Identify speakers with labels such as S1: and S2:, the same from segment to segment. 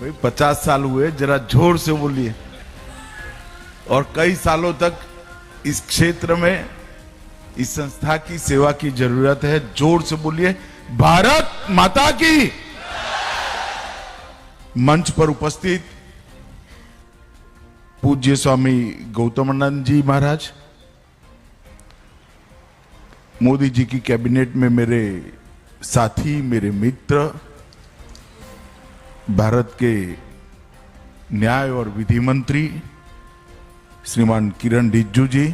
S1: भाई 50 साल हुए, जरा जोर से बोलिए। और कई सालों तक इस क्षेत्र में इस संस्था की सेवा की जरूरत है। जोर से बोलिए, भारत माता की। मंच पर उपस्थित पूज्य स्वामी गौतमानंद जी महाराज, मोदी जी की कैबिनेट में मेरे साथी, मेरे मित्र, भारत के न्याय और विधि मंत्री श्रीमान किरण रिजिजू जी,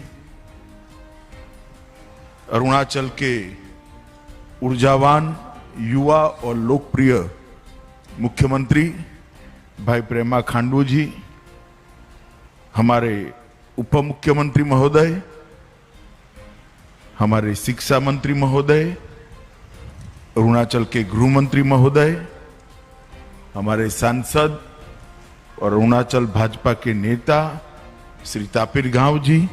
S1: अरुणाचल के ऊर्जावान, युवा और लोकप्रिय मुख्यमंत्री भाई प्रेमा खांडू जी, हमारे उप मुख्यमंत्री महोदय, हमारे शिक्षा मंत्री महोदय, अरुणाचल के गृह मंत्री महोदय, हमारे सांसद और अरुणाचल भाजपा के नेता श्री तापिर गांव जी,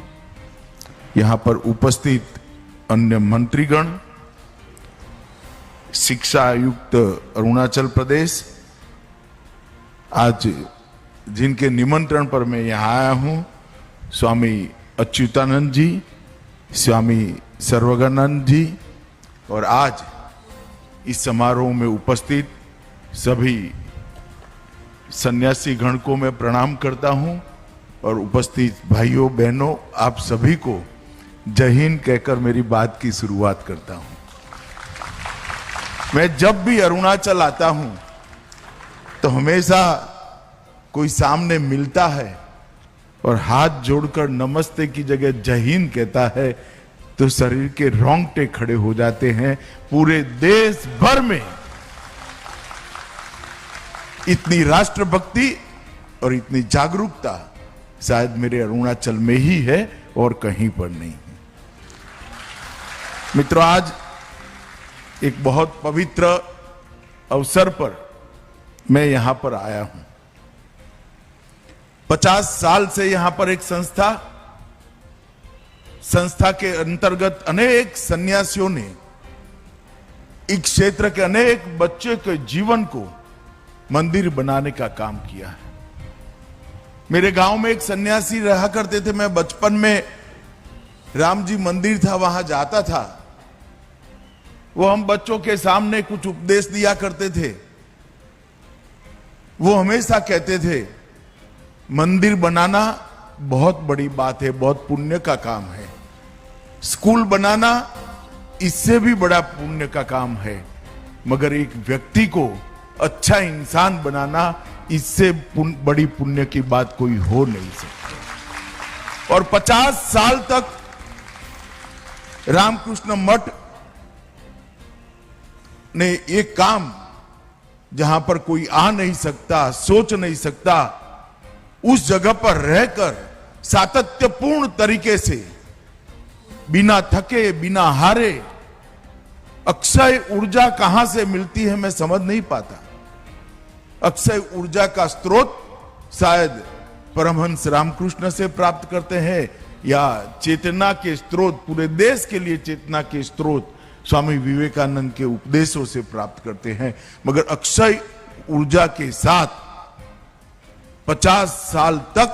S1: यहां पर उपस्थित अन्य मंत्रीगण, शिक्षा आयुक्त अरुणाचल प्रदेश, आज जिनके निमंत्रण पर मैं यहां आया हूं, स्वामी अच्युतानंद जी, स्वामी सर्वज्ञानंद जी, और आज इस समारोह में उपस्थित सभी सन्यासी गण को मैं प्रणाम करता हूं और उपस्थित भाइयों बहनों, आप सभी को जय हिंद कहकर मेरी बात की शुरुआत करता हूं। मैं जब भी अरुणाचल आता हूं तो हमेशा कोई सामने मिलता है और हाथ जोड़कर नमस्ते की जगह जय हिंद कहता है तो शरीर के रोंगटे खड़े हो जाते हैं। पूरे देश भर में इतनी राष्ट्रभक्ति और इतनी जागरूकता शायद मेरे अरुणाचल में ही है और कहीं पर नहीं है। मित्रों, आज एक बहुत पवित्र अवसर पर मैं यहां पर आया हूं। 50 साल से यहां पर एक संस्था के अंतर्गत अनेक सन्यासियों ने इस क्षेत्र के अनेक बच्चे के जीवन को मंदिर बनाने का काम किया है। मेरे गांव में एक सन्यासी रहा करते थे। मैं बचपन में राम जी मंदिर था, वहां जाता था। वो हम बच्चों के सामने कुछ उपदेश दिया करते थे। वो हमेशा कहते थे, मंदिर बनाना बहुत बड़ी बात है, बहुत पुण्य का काम है। स्कूल बनाना इससे भी बड़ा पुण्य का काम है, मगर एक व्यक्ति को अच्छा इंसान बनाना इससे बड़ी पुण्य की बात कोई हो नहीं सकती। और 50 साल तक रामकृष्ण मठ ने एक काम, जहां पर कोई आ नहीं सकता, सोच नहीं सकता, उस जगह पर रहकर सातत्यपूर्ण तरीके से, बिना थके, बिना हारे, अक्षय ऊर्जा कहां से मिलती है मैं समझ नहीं पाता। अक्षय ऊर्जा का स्रोत शायद परमहंस रामकृष्ण से प्राप्त करते हैं, या चेतना के स्रोत, पूरे देश के लिए चेतना के स्रोत स्वामी विवेकानंद के उपदेशों से प्राप्त करते हैं। मगर अक्षय ऊर्जा के साथ 50 साल तक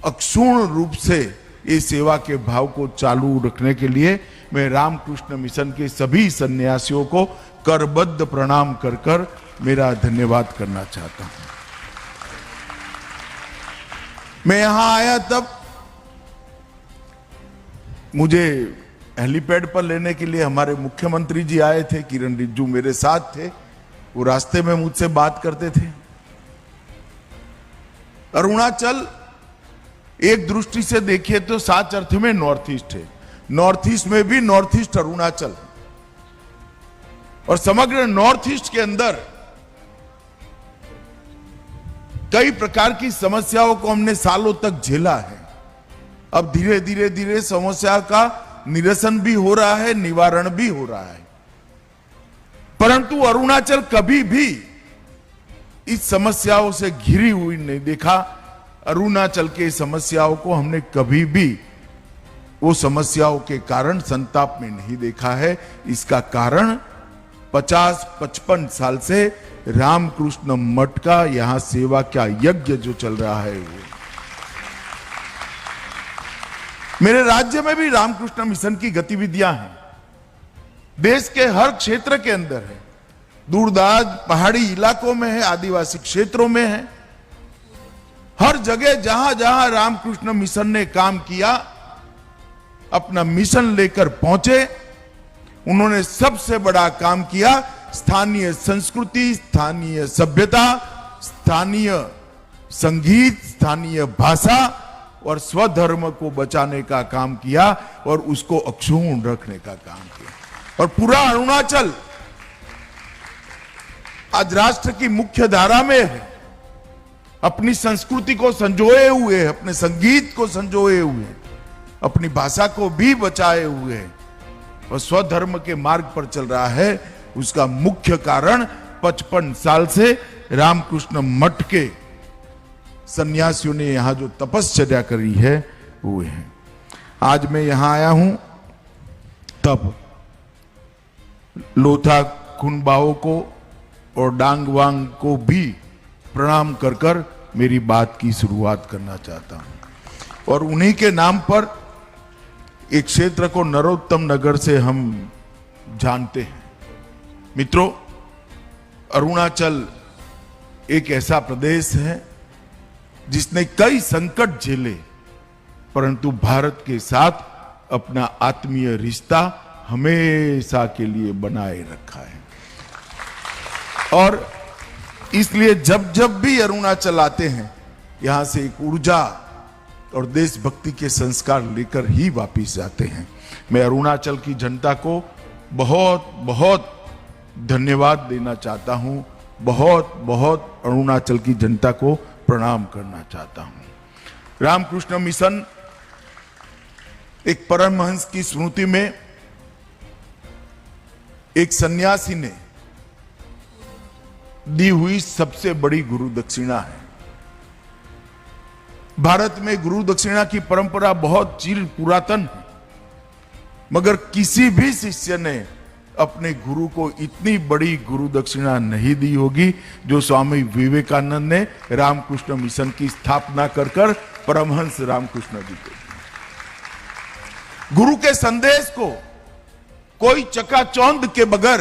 S1: अक्षुण्ण रूप से ये सेवा के भाव को चालू रखने के लिए मैं रामकृष्ण मिशन के सभी सन्यासियों को करबद्ध प्रणाम कर कर मेरा धन्यवाद करना चाहता हूं। मैं यहां आया तब मुझे हेलीपैड पर लेने के लिए हमारे मुख्यमंत्री जी आए थे, किरण रिजिजू मेरे साथ थे। वो रास्ते में मुझसे बात करते थे। अरुणाचल एक दृष्टि से देखिए तो सात अर्थ में नॉर्थ ईस्ट है। नॉर्थ ईस्ट में भी नॉर्थ ईस्ट अरुणाचल, और समग्र नॉर्थ ईस्ट के अंदर कई प्रकार की समस्याओं को हमने सालों तक झेला है। अब धीरे धीरे धीरे समस्या का निरसन भी हो रहा है, निवारण भी हो रहा है। परंतु अरुणाचल कभी भी इस समस्याओं से घिरी हुई नहीं देखा। अरुणाचल के समस्याओं को हमने कभी भी वो समस्याओं के कारण संताप में नहीं देखा है। इसका कारण 50-55 साल से रामकृष्ण मठ का यहां सेवा का यज्ञ जो चल रहा है वो। मेरे राज्य में भी रामकृष्ण मिशन की गतिविधियां हैं, देश के हर क्षेत्र के अंदर है, दूरदराज पहाड़ी इलाकों में है, आदिवासी क्षेत्रों में है। हर जगह जहां जहां रामकृष्ण मिशन ने काम किया, अपना मिशन लेकर पहुंचे, उन्होंने सबसे बड़ा काम किया स्थानीय संस्कृति, स्थानीय सभ्यता, स्थानीय संगीत, स्थानीय भाषा और स्वधर्म को बचाने का काम किया और उसको अक्षुण्ण रखने का काम किया। और पूरा अरुणाचल आज राष्ट्र की मुख्य धारा में है, अपनी संस्कृति को संजोए हुए है, अपने संगीत को संजोए हुए है, अपनी भाषा को भी बचाए हुए है और स्वधर्म के मार्ग पर चल रहा है। उसका मुख्य कारण 55 साल से रामकृष्ण मठ के सन्यासियों ने यहां जो तपश्चर्या करी है वो है। आज मैं यहां आया हूं तब लोथा खुनबाओ को और डांगवांग को भी प्रणाम कर कर मेरी बात की शुरुआत करना चाहता हूं। और उन्हीं के नाम पर एक क्षेत्र को नरोत्तम नगर से हम जानते हैं। मित्रों, अरुणाचल एक ऐसा प्रदेश है जिसने कई संकट झेले, परंतु भारत के साथ अपना आत्मीय रिश्ता हमेशा के लिए बनाए रखा है। और इसलिए जब जब भी अरुणाचल आते हैं, यहां से एक ऊर्जा और देशभक्ति के संस्कार लेकर ही वापिस जाते हैं। मैं अरुणाचल की जनता को बहुत बहुत धन्यवाद देना चाहता हूं, बहुत बहुत अरुणाचल की जनता को प्रणाम करना चाहता हूं। रामकृष्ण मिशन एक परमहंस की स्मृति में एक सन्यासी ने दी हुई सबसे बड़ी गुरु दक्षिणा है। भारत में गुरु दक्षिणा की परंपरा बहुत चिर पुरातन है, मगर किसी भी शिष्य ने अपने गुरु को इतनी बड़ी गुरु दक्षिणा नहीं दी होगी जो स्वामी विवेकानंद ने रामकृष्ण मिशन की स्थापना कर कर परमहंस रामकृष्ण जी को। गुरु के संदेश को कोई चकाचौंध के बगैर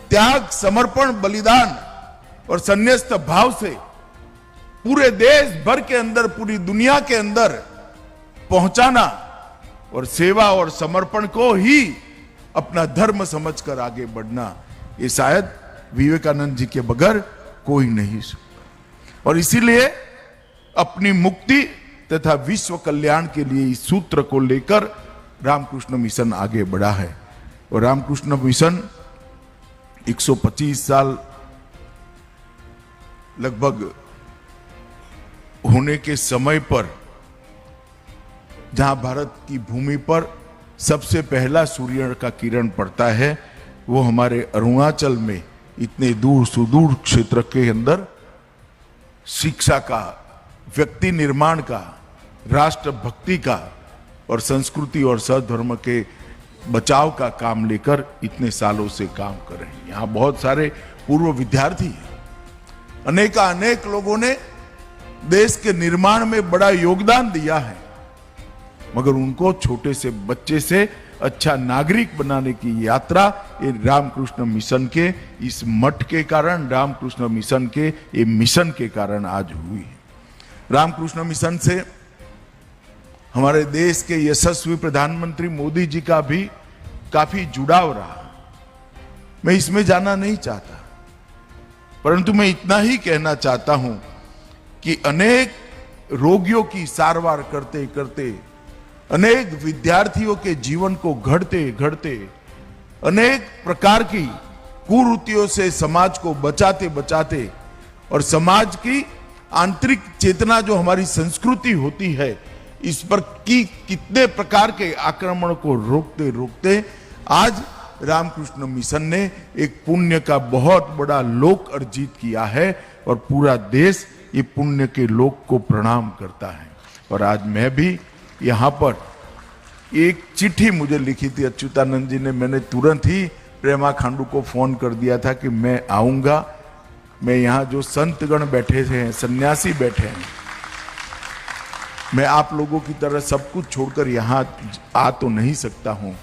S1: त्याग, समर्पण, बलिदान और संन्यस्त भाव से पूरे देश भर के अंदर, पूरी दुनिया के अंदर पहुंचाना और सेवा और समर्पण को ही अपना धर्म समझकर आगे बढ़ना, ये शायद विवेकानंद जी के बगैर कोई नहीं सकता। और इसीलिए अपनी मुक्ति तथा विश्व कल्याण के लिए इस सूत्र को लेकर रामकृष्ण मिशन आगे बढ़ा है। और रामकृष्ण मिशन 125 साल लगभग होने के समय पर, जहां भारत की भूमि पर सबसे पहला सूर्य का किरण पड़ता है, वो हमारे अरुणाचल में इतने दूर सुदूर क्षेत्र के अंदर शिक्षा का, व्यक्ति निर्माण का, राष्ट्र भक्ति का और संस्कृति और सद्धर्म के बचाव का काम लेकर इतने सालों से काम कर रहे हैं। यहाँ बहुत सारे पूर्व विद्यार्थी हैं, अनेक लोगों ने देश के निर्माण में बड़ा योगदान दिया है, मगर उनको छोटे से बच्चे से अच्छा नागरिक बनाने की यात्रा ये रामकृष्ण मिशन के इस मठ के कारण, रामकृष्ण मिशन के ये मिशन के कारण आज हुई है। रामकृष्ण मिशन से हमारे देश के यशस्वी प्रधानमंत्री मोदी जी का भी काफी जुड़ाव रहा। मैं इसमें जाना नहीं चाहता, परंतु मैं इतना ही कहना चाहता हूं कि अनेक रोगियों की सारवार करते करते, अनेक विद्यार्थियों के जीवन को घड़ते घड़ते, अनेक प्रकार की कुरीतियों से समाज को बचाते बचाते और समाज की आंतरिक चेतना जो हमारी संस्कृति होती है, इस पर की कितने प्रकार के आक्रमण को रोकते रोकते आज रामकृष्ण मिशन ने एक पुण्य का बहुत बड़ा लोक अर्जित किया है और पूरा देश ये पुण्य के लोक को प्रणाम करता है। और आज मैं भी यहाँ पर एक चिट्ठी मुझे लिखी थी अच्युतानंद जी ने, मैंने तुरंत ही प्रेमा खांडू को फोन कर दिया था कि मैं आऊंगा मैं यहां जो संतगण बैठे हैं, सन्यासी बैठे हैं, मैं आप लोगों की तरह सब कुछ छोड़कर यहां आ तो नहीं सकता हूं,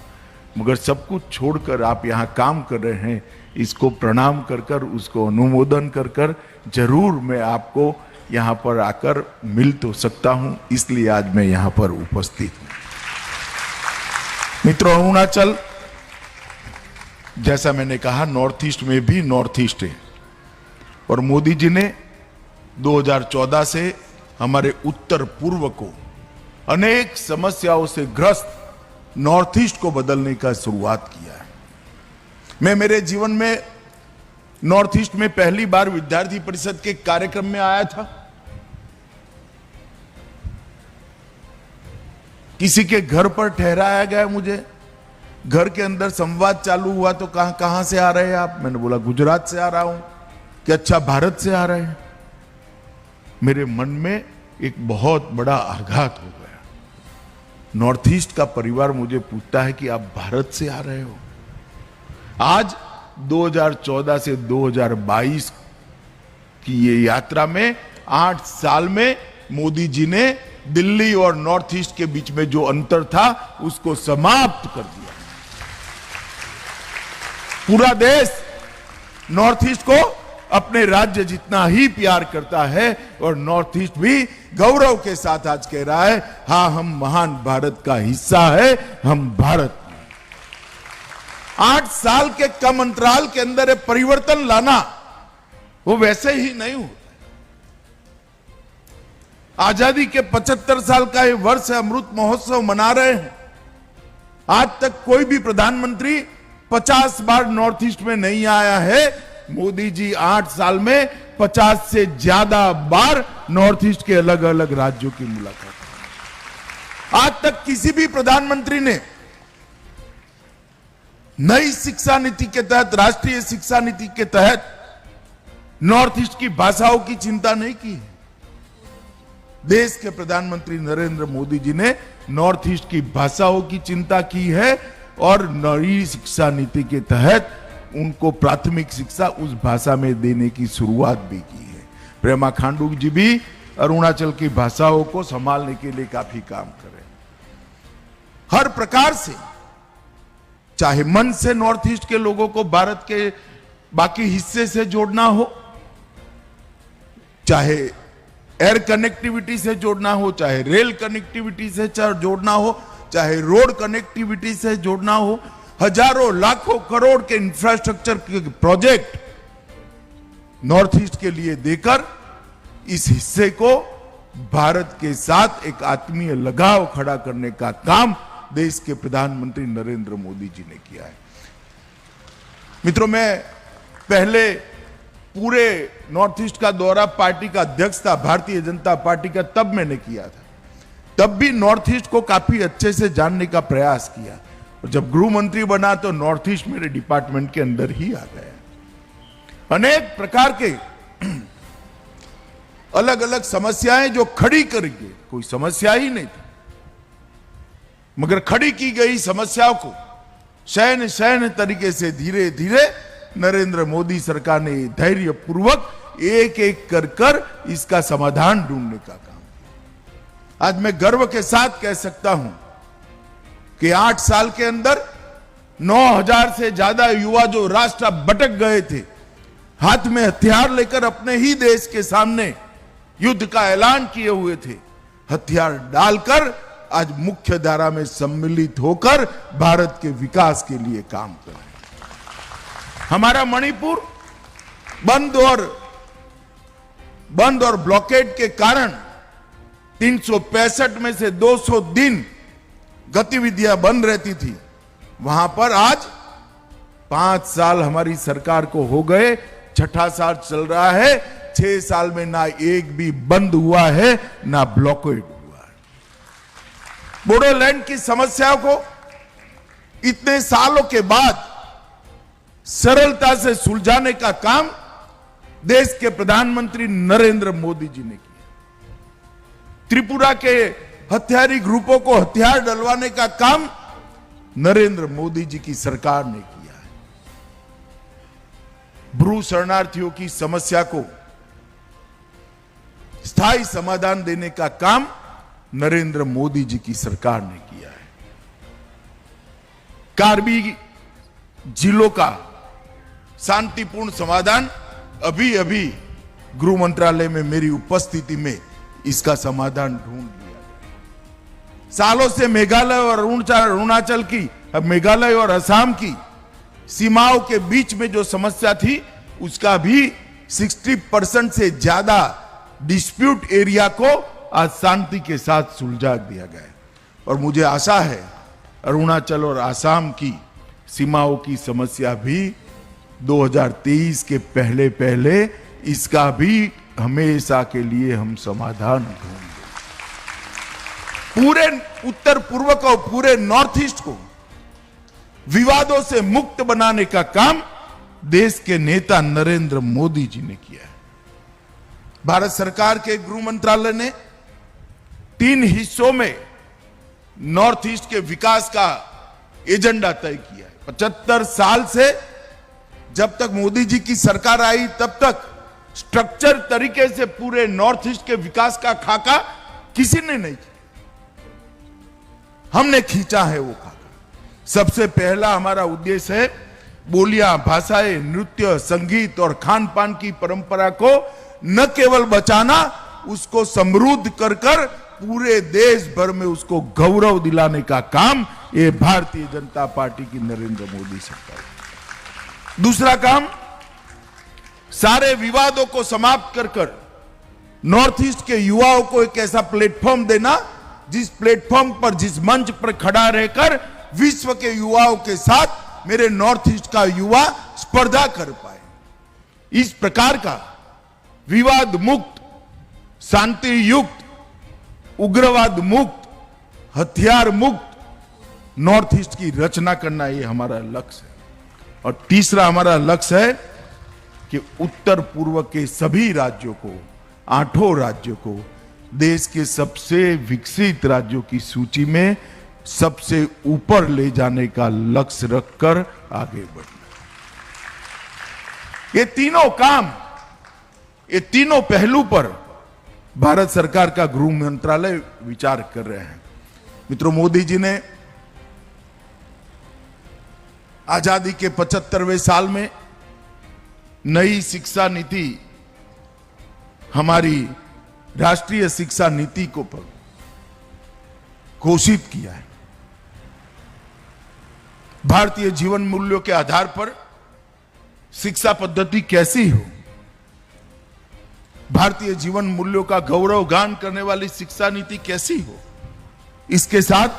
S1: मगर सब कुछ छोड़कर आप यहां काम कर रहे हैं, इसको प्रणाम कर कर, उसको अनुमोदन कर कर जरूर मैं आपको यहां पर आकर मिल तो सकता हूं, इसलिए आज मैं यहां पर उपस्थित हूं। मित्रों, अरुणाचल जैसा मैंने कहा नॉर्थ ईस्ट में भी नॉर्थ ईस्ट है, और मोदी जी ने 2014 से हमारे उत्तर पूर्व को अनेक समस्याओं से ग्रस्त नॉर्थ ईस्ट को बदलने का शुरुआत किया है। मैं मेरे जीवन में नॉर्थ ईस्ट में पहली बार विद्यार्थी परिषद के कार्यक्रम में आया था। किसी के घर पर ठहराया गया मुझे, घर के अंदर संवाद चालू हुआ तो कहां से आ रहे हैं आप? मैंने बोला गुजरात से आ रहा हूं। कि अच्छा, भारत से आ रहे हैं? मेरे मन में एक बहुत बड़ा आघात हो गया। नॉर्थ ईस्ट का परिवार मुझे पूछता है कि आप भारत से आ रहे हो। आज 2014 से 2022 की ये यात्रा में 8 साल में मोदी जी ने दिल्ली और नॉर्थ ईस्ट के बीच में जो अंतर था उसको समाप्त कर दिया। पूरा देश नॉर्थ ईस्ट को अपने राज्य जितना ही प्यार करता है, और नॉर्थ ईस्ट भी गौरव के साथ आज कह रहा है, हां, हम महान भारत का हिस्सा है, हम भारत। 8 साल के कम अंतराल के अंदर परिवर्तन लाना वो वैसे ही नहीं हुआ। आजादी के 75 साल का ये वर्ष अमृत महोत्सव मना रहे हैं। आज तक कोई भी प्रधानमंत्री 50 बार नॉर्थ ईस्ट में नहीं आया है। मोदी जी 8 साल में 50 से ज्यादा बार नॉर्थ ईस्ट के अलग अलग राज्यों की मुलाकात। आज तक किसी भी प्रधानमंत्री ने नई शिक्षा नीति के तहत, राष्ट्रीय शिक्षा नीति के तहत नॉर्थ ईस्ट की भाषाओं की चिंता नहीं की है। देश के प्रधानमंत्री नरेंद्र मोदी जी ने नॉर्थ ईस्ट की भाषाओं की चिंता की है, और नई शिक्षा नीति के तहत उनको प्राथमिक शिक्षा उस भाषा में देने की शुरुआत भी की है। प्रेमा खांडू जी भी अरुणाचल की भाषाओं को संभालने के लिए काफी काम कर रहे हैं। हर प्रकार से, चाहे मन से नॉर्थ ईस्ट के लोगों को भारत के बाकी हिस्से से जोड़ना हो, चाहे एयर कनेक्टिविटी से जोड़ना हो, चाहे रेल कनेक्टिविटी से जोड़ना हो, चाहे रोड कनेक्टिविटी से जोड़ना हो, हजारों लाखों करोड़ के इंफ्रास्ट्रक्चर के प्रोजेक्ट नॉर्थ ईस्ट के लिए देकर इस हिस्से को भारत के साथ एक आत्मीय लगाव खड़ा करने का काम देश के प्रधानमंत्री नरेंद्र मोदी जी ने किया है। मित्रों, मैं पहले पूरे नॉर्थ ईस्ट का दौरा पार्टी का अध्यक्ष था, भारतीय जनता पार्टी का, तब मैंने किया था। तब भी नॉर्थ ईस्ट को काफी अच्छे से जानने का प्रयास किया, और जब गृह मंत्री बना तो नॉर्थ ईस्ट मेरे डिपार्टमेंट के अंदर ही आ गया। अनेक प्रकार के अलग अलग समस्याएं जो खड़ी करके, कोई समस्या ही नहीं थी, मगर खड़ी की गई समस्याओं को शयन तरीके से धीरे धीरे नरेंद्र मोदी सरकार ने धैर्य पूर्वक एक एक कर इसका समाधान ढूंढने का काम किया। आज मैं गर्व के साथ कह सकता हूं कि 8 साल के अंदर 9000 से ज्यादा युवा जो रास्ता भटक गए थे, हाथ में हथियार लेकर अपने ही देश के सामने युद्ध का ऐलान किए हुए थे, हथियार डालकर आज मुख्य धारा में सम्मिलित होकर भारत के विकास के लिए काम कर रहे हैं। हमारा मणिपुर बंद और ब्लॉकेड के कारण 365 में से 200 दिन गतिविधियां बंद रहती थी, वहां पर आज 5 साल हमारी सरकार को हो गए, 6ठा साल चल रहा है। 6 साल में ना एक भी बंद हुआ है, ना ब्लॉकेड हुआ है। बोडोलैंड की समस्या को इतने सालों के बाद सरलता से सुलझाने का काम देश के प्रधानमंत्री नरेंद्र मोदी जी ने किया। त्रिपुरा के हथियारी ग्रुपों को हथियार डलवाने का काम नरेंद्र मोदी जी की सरकार ने किया है। ब्रू शरणार्थियों की समस्या को स्थायी समाधान देने का काम नरेंद्र मोदी जी की सरकार ने किया है। कार्बी जिलों का शांतिपूर्ण समाधान अभी अभी गृह मंत्रालय में मेरी उपस्थिति में इसका समाधान ढूंढ लिया गया। सालों से मेघालय और अरुणाचल की, अब मेघालय और असम की सीमाओं के बीच में जो समस्या थी उसका भी 60% से ज्यादा डिस्प्यूट एरिया को आज शांति के साथ सुलझा दिया गया है। और मुझे आशा है अरुणाचल और असम की सीमाओं की समस्या भी 2023 के पहले पहले इसका भी हमेशा के लिए हम समाधान ढूंढेंगे। पूरे उत्तर पूर्व को, पूरे नॉर्थ ईस्ट को विवादों से मुक्त बनाने का काम देश के नेता नरेंद्र मोदी जी ने किया है। भारत सरकार के गृह मंत्रालय ने 3 हिस्सों में नॉर्थ ईस्ट के विकास का एजेंडा तय किया है। 75 साल से जब तक मोदी जी की सरकार आई तब तक स्ट्रक्चर तरीके से पूरे नॉर्थ ईस्ट के विकास का खाका किसी ने नहीं किया, हमने खींचा है वो खाका। सबसे पहला हमारा उद्देश्य है बोलियां, भाषाएं, नृत्य, संगीत और खान पान की परंपरा को न केवल बचाना, उसको समृद्ध कर कर पूरे देश भर में उसको गौरव दिलाने का काम ये भारतीय जनता पार्टी की नरेंद्र मोदी सरकार। दूसरा काम, सारे विवादों को समाप्त कर कर नॉर्थ ईस्ट के युवाओं को एक ऐसा प्लेटफॉर्म देना जिस प्लेटफॉर्म पर, जिस मंच पर खड़ा रहकर विश्व के युवाओं के साथ मेरे नॉर्थ ईस्ट का युवा स्पर्धा कर पाए। इस प्रकार का विवाद मुक्त, शांति युक्त, उग्रवाद मुक्त, हथियार मुक्त नॉर्थ ईस्ट की रचना करना ये हमारा लक्ष्य है। और तीसरा हमारा लक्ष्य है कि उत्तर पूर्व के सभी राज्यों को, 8 राज्यों को देश के सबसे विकसित राज्यों की सूची में सबसे ऊपर ले जाने का लक्ष्य रखकर आगे बढ़ना। ये तीनों काम, ये तीनों पहलू पर भारत सरकार का गृह मंत्रालय विचार कर रहे हैं। मित्रों, मोदी जी ने आजादी के 75वें साल में नई शिक्षा नीति, हमारी राष्ट्रीय शिक्षा नीति को घोषित किया है। भारतीय जीवन मूल्यों के आधार पर शिक्षा पद्धति कैसी हो, भारतीय जीवन मूल्यों का गौरव गान करने वाली शिक्षा नीति कैसी हो, इसके साथ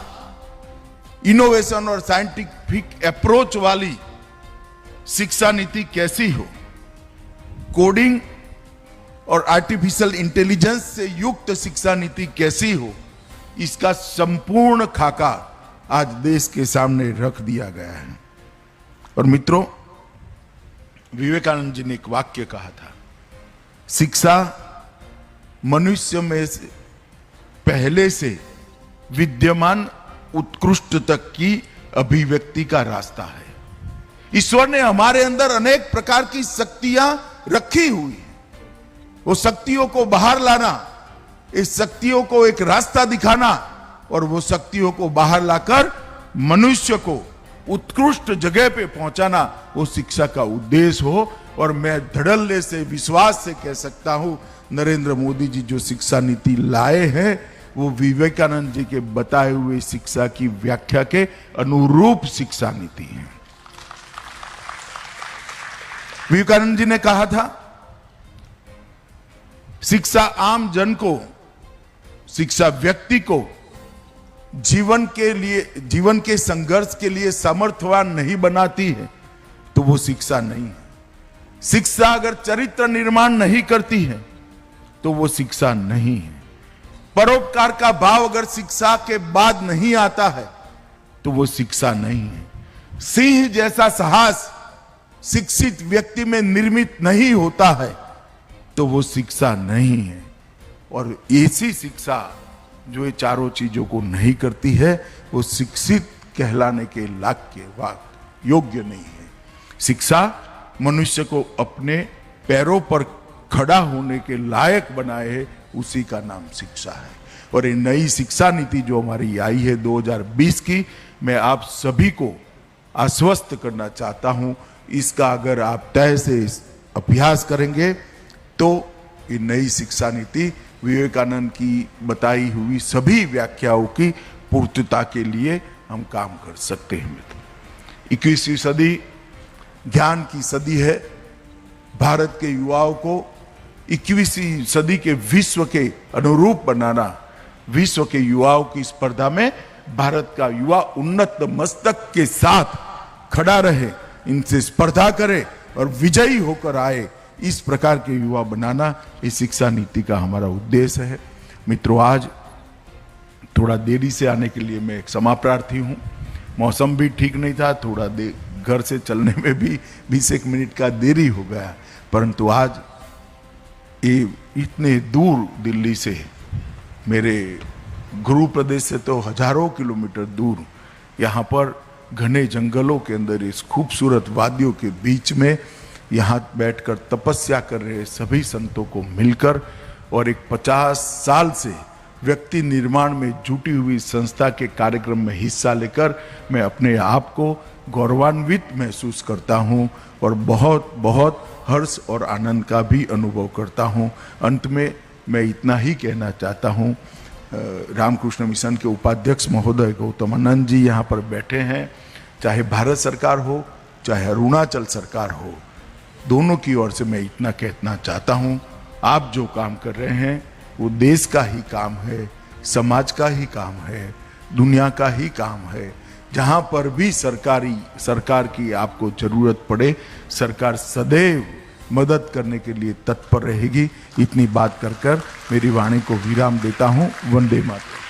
S1: इनोवेशन और साइंटिफिक अप्रोच वाली शिक्षा नीति कैसी हो, कोडिंग और आर्टिफिशियल इंटेलिजेंस से युक्त शिक्षा नीति कैसी हो, इसका संपूर्ण खाका आज देश के सामने रख दिया गया है। और मित्रों, विवेकानंद जी ने एक वाक्य कहा था, शिक्षा मनुष्य में से पहले से विद्यमान उत्कृष्ट तक की अभिव्यक्ति का रास्ता है। ईश्वर ने हमारे अंदर अनेक प्रकार की शक्तियां रखी हुई है। वो शक्तियों को बाहर लाना, इस शक्तियों को एक रास्ता दिखाना और वो शक्तियों को बाहर लाकर मनुष्य को उत्कृष्ट जगह पे पहुंचाना, वो शिक्षा का उद्देश्य हो। और मैं धड़ल्ले से, विश्वास से कह सकता हूं, नरेंद्र मोदी जी जो शिक्षा नीति लाए हैं वो विवेकानंद जी के बताए हुए शिक्षा की व्याख्या के अनुरूप शिक्षा नीति है। विवेकानंद जी ने कहा था, शिक्षा आम जन को, शिक्षा व्यक्ति को जीवन के संघर्ष के लिए समर्थवान नहीं बनाती है तो वो शिक्षा नहीं है। शिक्षा अगर चरित्र निर्माण नहीं करती है तो वो शिक्षा नहीं है। परोपकार का भाव अगर शिक्षा के बाद नहीं आता है तो वो शिक्षा नहीं है। सिंह जैसा साहस शिक्षित व्यक्ति में निर्मित नहीं होता है तो वो शिक्षा नहीं है। और ऐसी शिक्षा जो ये चारों चीजों को नहीं करती है वो शिक्षित कहलाने के योग्य नहीं है। शिक्षा मनुष्य को अपने पैरों पर खड़ा होने के लायक बनाए है, उसी का नाम शिक्षा है। और ये नई शिक्षा नीति जो हमारी आई है 2020 की, मैं आप सभी को आश्वस्त करना चाहता हूं, इसका अगर आप तय से अभ्यास करेंगे तो ये नई शिक्षा नीति विवेकानंद की बताई हुई सभी व्याख्याओं की पूर्तता के लिए हम काम कर सकते हैं। 21वीं सदी ज्ञान की सदी है। भारत के युवाओं को 21वीं सदी के विश्व के अनुरूप बनाना, विश्व के युवाओं की स्पर्धा में भारत का युवा उन्नत मस्तक के साथ खड़ा रहे, इनसे स्पर्धा करे और विजयी होकर आए, इस प्रकार के युवा बनाना इस शिक्षा नीति का हमारा उद्देश्य है। मित्रों, आज थोड़ा देरी से आने के लिए मैं क्षमा प्रार्थी हूँ। मौसम भी ठीक नहीं था, थोड़ा घर से चलने में भी 20 मिनट का देरी हो गया, परंतु आज ये इतने दूर दिल्ली से, मेरे गुरु प्रदेश से तो हजारों किलोमीटर दूर, यहाँ पर घने जंगलों के अंदर इस खूबसूरत वादियों के बीच में यहाँ बैठकर तपस्या कर रहे सभी संतों को मिलकर और एक 50 साल से व्यक्ति निर्माण में जुटी हुई संस्था के कार्यक्रम में हिस्सा लेकर मैं अपने आप को गौरवान्वित महसूस करता हूँ और बहुत बहुत हर्ष और आनंद का भी अनुभव करता हूँ। अंत में मैं इतना ही कहना चाहता हूँ, रामकृष्ण मिशन के उपाध्यक्ष महोदय गौतमानंद जी यहाँ पर बैठे हैं, चाहे भारत सरकार हो चाहे अरुणाचल सरकार हो, दोनों की ओर से मैं इतना कहना चाहता हूं, आप जो काम कर रहे हैं वो देश का ही काम है, समाज का ही काम है, दुनिया का ही काम है। जहां पर भी सरकार की आपको जरूरत पड़े, सरकार सदैव मदद करने के लिए तत्पर रहेगी। इतनी बात कर मेरी वाणी को विराम देता हूं। वंदे मातरम।